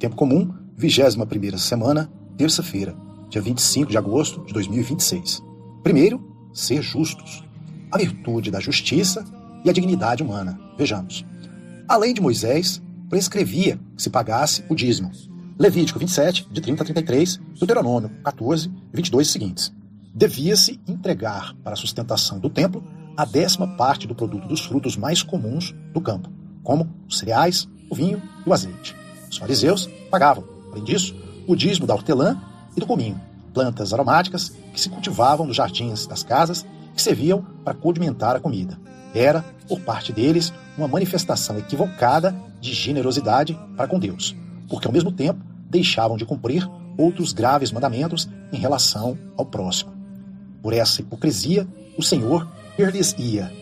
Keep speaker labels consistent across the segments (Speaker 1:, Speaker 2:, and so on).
Speaker 1: Tempo comum, 21ª semana, terça-feira, dia 25 de agosto de 2026. Primeiro, ser justos. A virtude da justiça e a dignidade humana. Vejamos. A lei de Moisés prescrevia que se pagasse o dízimo. Levítico 27, de 30 a 33, Deuteronômio 14, 22 e seguintes. Devia-se entregar para a sustentação do templo a 10ª parte do produto dos frutos mais comuns do campo, como os cereais, o vinho e o azeite. Os fariseus pagavam, além disso, o dízimo da hortelã e do cominho, plantas aromáticas que se cultivavam nos jardins das casas e que serviam para condimentar a comida. Era, por parte deles, uma manifestação equivocada de generosidade para com Deus, porque ao mesmo tempo deixavam de cumprir outros graves mandamentos em relação ao próximo. Por essa hipocrisia, o Senhor dir-lhes-ia: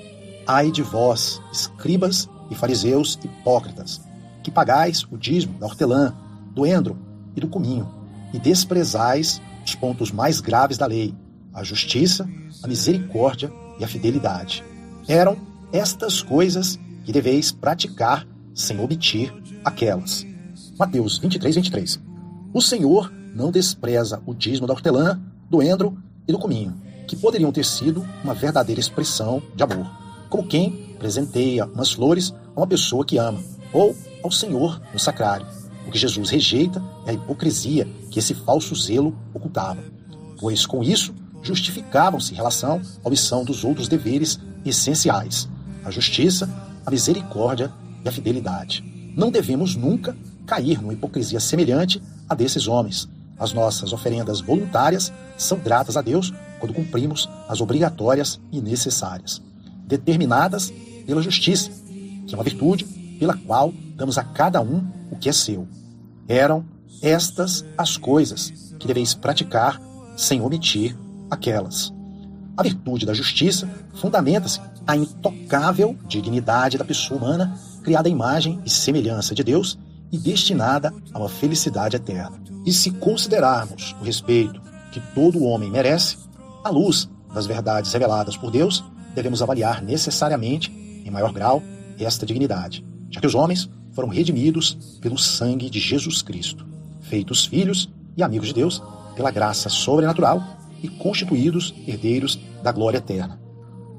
Speaker 1: ai de vós, escribas e fariseus hipócritas, que pagais o dízimo da hortelã, do endro e do cominho, e desprezais os pontos mais graves da lei, a justiça, a misericórdia e a fidelidade. Eram estas coisas que deveis praticar sem omitir aquelas. Mateus 23, 23. O Senhor não despreza o dízimo da hortelã, do endro e do cominho, que poderiam ter sido uma verdadeira expressão de amor, como quem presenteia umas flores a uma pessoa que ama, ou ao Senhor no sacrário. O que Jesus rejeita é a hipocrisia que esse falso zelo ocultava, pois com isso justificavam-se em relação à omissão dos outros deveres essenciais, a justiça, a misericórdia e a fidelidade. Não devemos nunca cair numa hipocrisia semelhante a desses homens. As nossas oferendas voluntárias são gratas a Deus quando cumprimos as obrigatórias e necessárias, determinadas pela justiça, que é uma virtude pela qual damos a cada um o que é seu. Eram estas as coisas que deveis praticar sem omitir aquelas. A virtude da justiça fundamenta-se na intocável dignidade da pessoa humana, criada à imagem e semelhança de Deus e destinada a uma felicidade eterna. E se considerarmos o respeito que todo homem merece, à luz das verdades reveladas por Deus, devemos avaliar necessariamente, em maior grau, esta dignidade, já que os homens foram redimidos pelo sangue de Jesus Cristo, feitos filhos e amigos de Deus pela graça sobrenatural e constituídos herdeiros da glória eterna.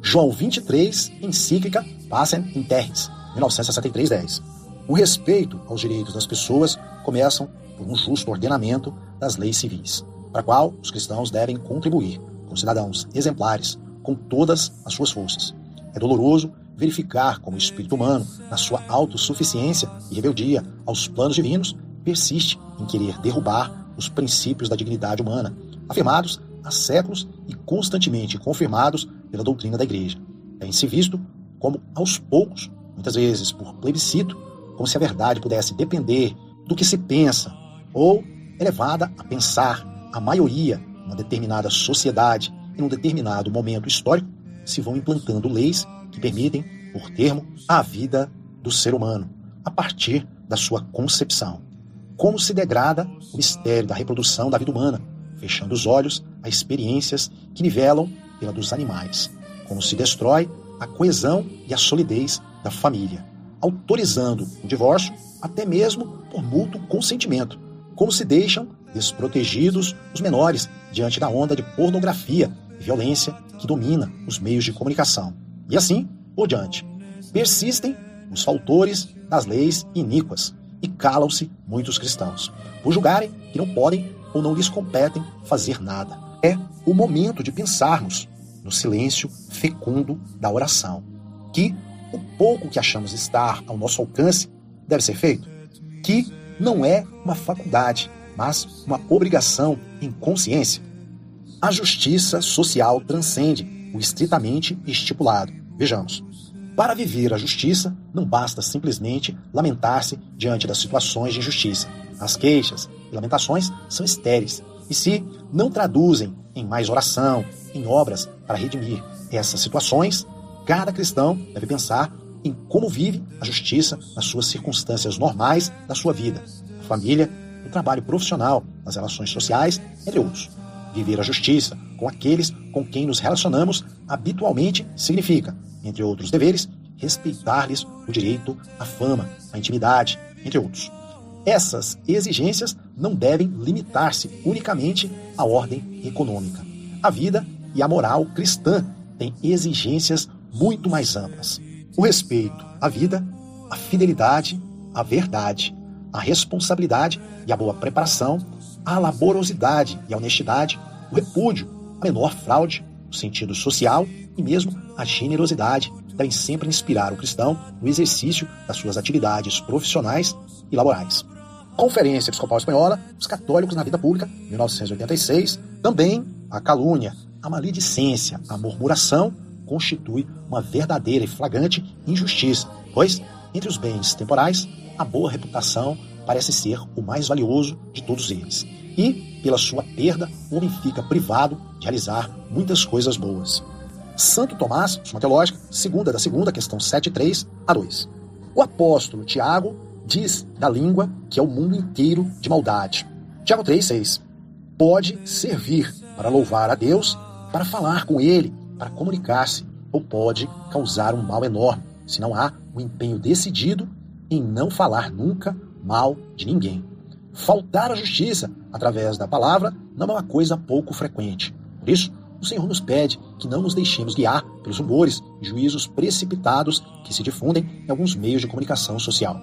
Speaker 1: João 23, encíclica Pacem in Terris, 1963-10. O respeito aos direitos das pessoas começam por um justo ordenamento das leis civis, para a qual os cristãos devem contribuir como cidadãos exemplares com todas as suas forças. É doloroso verificar como o espírito humano, na sua autossuficiência e rebeldia aos planos divinos, persiste em querer derrubar os princípios da dignidade humana, afirmados há séculos e constantemente confirmados pela doutrina da Igreja. Tem-se visto como, aos poucos, muitas vezes por plebiscito, como se a verdade pudesse depender do que se pensa, ou é levada a pensar a maioria numa determinada sociedade em um determinado momento histórico, se vão implantando leis que permitem, por termo, a vida do ser humano, a partir da sua concepção. Como se degrada o mistério da reprodução da vida humana, fechando os olhos a experiências que nivelam pela dos animais. Como se destrói a coesão e a solidez da família, autorizando o divórcio até mesmo por mútuo consentimento. Como se deixam desprotegidos os menores diante da onda de pornografia e violência que domina os meios de comunicação. E assim por diante. Persistem os faltores das leis iníquas e calam-se muitos cristãos, por julgarem que não podem ou não lhes competem fazer nada. É o momento de pensarmos no silêncio fecundo da oração, que o pouco que achamos estar ao nosso alcance deve ser feito, que não é uma faculdade, mas uma obrigação em consciência. A justiça social transcende o estritamente estipulado. Vejamos. Para viver a justiça, não basta simplesmente lamentar-se diante das situações de injustiça. As queixas e lamentações são estéreis e se não traduzem em mais oração, em obras para redimir essas situações, cada cristão deve pensar em como vive a justiça nas suas circunstâncias normais da sua vida, na família, no trabalho profissional, nas relações sociais, entre outros. Viver a justiça com aqueles com quem nos relacionamos habitualmente significa, entre outros deveres, respeitar-lhes o direito à fama, à intimidade, entre outros. Essas exigências não devem limitar-se unicamente à ordem econômica. A vida e a moral cristã têm exigências muito mais amplas. O respeito à vida, a fidelidade, a verdade, a responsabilidade e a boa preparação, a laborosidade e a honestidade, o repúdio, a menor fraude, o sentido social e mesmo a generosidade devem sempre inspirar o cristão no exercício das suas atividades profissionais e laborais. Conferência Episcopal Espanhola, Os Católicos na Vida Pública, 1986, também a calúnia, a maledicência, a murmuração constitui uma verdadeira e flagrante injustiça, pois, entre os bens temporais, a boa reputação parece ser o mais valioso de todos eles. E, pela sua perda, o homem fica privado de realizar muitas coisas boas. Santo Tomás, Suma Teológica, da segunda, questão 7.3 a 2. O apóstolo Tiago diz da língua que é o mundo inteiro de maldade. Tiago 3.6. Pode servir para louvar a Deus, para falar com Ele, para comunicar-se, ou pode causar um mal enorme, se não há um empenho decidido em não falar nunca mal de ninguém. Faltar à justiça através da palavra não é uma coisa pouco frequente. Por isso, o Senhor nos pede que não nos deixemos guiar pelos rumores e juízos precipitados que se difundem em alguns meios de comunicação social.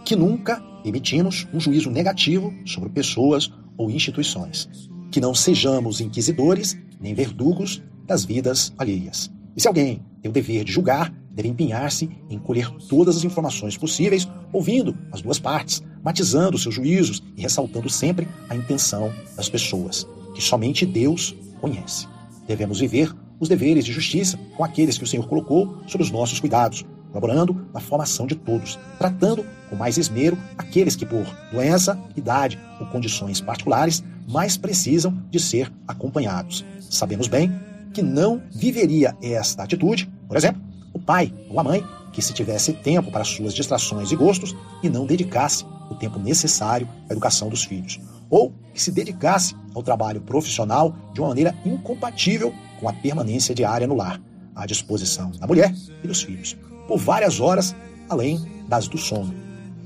Speaker 1: Que nunca emitimos um juízo negativo sobre pessoas ou instituições. Que não sejamos inquisidores nem verdugos das vidas alheias. E se alguém tem o dever de julgar, deve empenhar-se em colher todas as informações possíveis, ouvindo as duas partes, matizando seus juízos e ressaltando sempre a intenção das pessoas, que somente Deus conhece. Devemos viver os deveres de justiça com aqueles que o Senhor colocou sob os nossos cuidados, colaborando na formação de todos, tratando com mais esmero aqueles que, por doença, idade ou condições particulares, mais precisam de ser acompanhados. Sabemos bem que não viveria esta atitude, por exemplo, o pai ou a mãe, que se tivesse tempo para suas distrações e gostos e não dedicasse o tempo necessário à educação dos filhos, ou que se dedicasse ao trabalho profissional de uma maneira incompatível com a permanência diária no lar, à disposição da mulher e dos filhos, por várias horas além das do sono.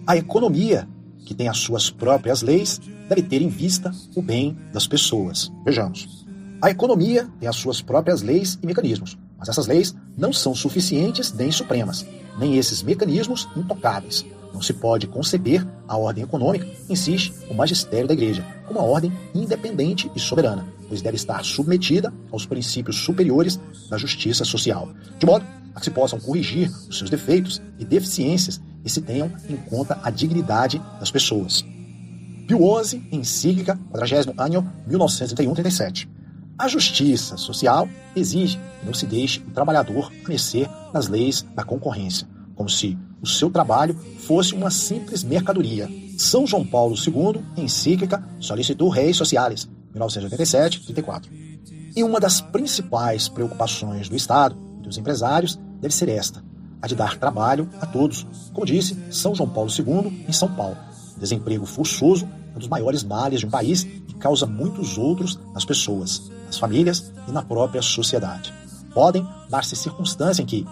Speaker 1: A economia, que tem as suas próprias leis, deve ter em vista o bem das pessoas. Vejamos. A economia tem as suas próprias leis e mecanismos, mas essas leis não são suficientes nem supremas, nem esses mecanismos intocáveis. Não se pode conceber a ordem econômica, insiste o magistério da Igreja, como uma ordem independente e soberana, pois deve estar submetida aos princípios superiores da justiça social, de modo a que se possam corrigir os seus defeitos e deficiências e se tenham em conta a dignidade das pessoas. Pio XI, encíclica, 40º ano, 1931-37. A justiça social exige que não se deixe o trabalhador a mercê das leis da concorrência, como se o seu trabalho fosse uma simples mercadoria. São João Paulo II, encíclica Solicitur Rei Socialis, 1987-34. E uma das principais preocupações do Estado e dos empresários deve ser esta, a de dar trabalho a todos, como disse São João Paulo II em São Paulo. O desemprego forçoso é um dos maiores males de um país e causa muitos outros nas pessoas, nas famílias e na própria sociedade. Podem dar-se circunstâncias em que,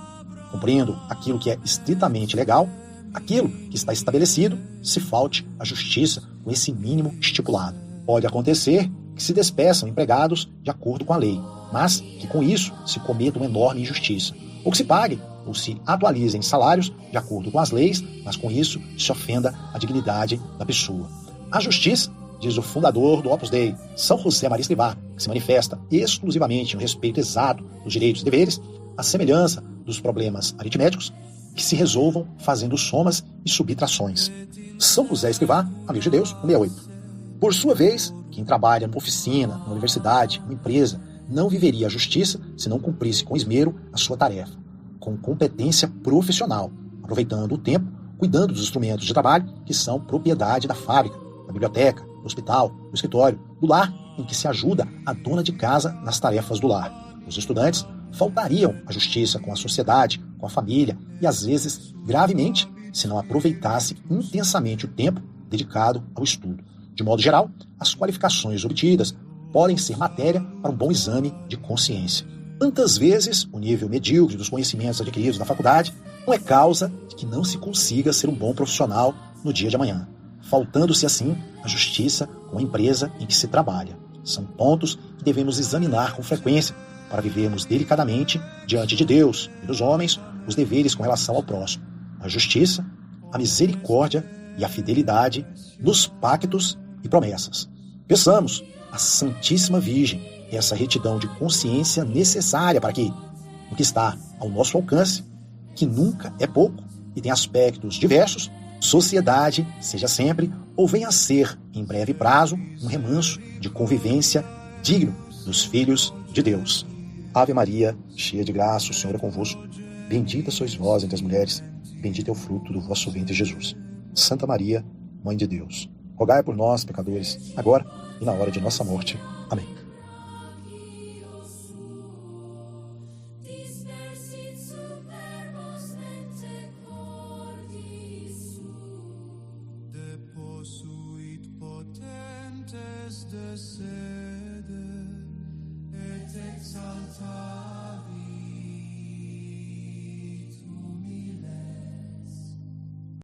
Speaker 1: cumprindo aquilo que é estritamente legal, aquilo que está estabelecido, se falte à justiça com esse mínimo estipulado. Pode acontecer que se despeçam empregados de acordo com a lei, mas que com isso se cometa uma enorme injustiça, ou que se paguem ou se atualizem salários de acordo com as leis, mas com isso se ofenda a dignidade da pessoa. A justiça, diz o fundador do Opus Dei, São José Maria Escrivá, que se manifesta exclusivamente no respeito exato dos direitos e deveres, a semelhança dos problemas aritméticos, que se resolvam fazendo somas e subtrações. São José Escrivá, amigo de Deus, 68. Por sua vez, quem trabalha numa oficina, na universidade, numa empresa, não viveria a justiça se não cumprisse com esmero a sua tarefa, com competência profissional, aproveitando o tempo, cuidando dos instrumentos de trabalho que são propriedade da fábrica, da biblioteca, do hospital, do escritório, do lar, em que se ajuda a dona de casa nas tarefas do lar. Os estudantes faltariam à justiça com a sociedade, com a família e, às vezes, gravemente, se não aproveitasse intensamente o tempo dedicado ao estudo. De modo geral, as qualificações obtidas podem ser matéria para um bom exame de consciência. Tantas vezes, o nível medíocre dos conhecimentos adquiridos na faculdade não é causa de que não se consiga ser um bom profissional no dia de amanhã. faltando-se assim a justiça com a empresa em que se trabalha. São pontos que devemos examinar com frequência para vivermos delicadamente diante de Deus e dos homens os deveres com relação ao próximo, a justiça, a misericórdia e a fidelidade nos pactos e promessas. Peçamos à Santíssima Virgem essa retidão de consciência necessária para que, no que está ao nosso alcance, que nunca é pouco e tem aspectos diversos, sociedade seja sempre ou venha a ser, em breve prazo, um remanso de convivência digno dos filhos de Deus. Ave Maria, cheia de graça, o Senhor é convosco. Bendita sois vós entre as mulheres, bendito é o fruto do vosso ventre, Jesus. Santa Maria, Mãe de Deus, rogai por nós, pecadores, agora e na hora de nossa morte. Amém.
Speaker 2: Deposuit potentes de se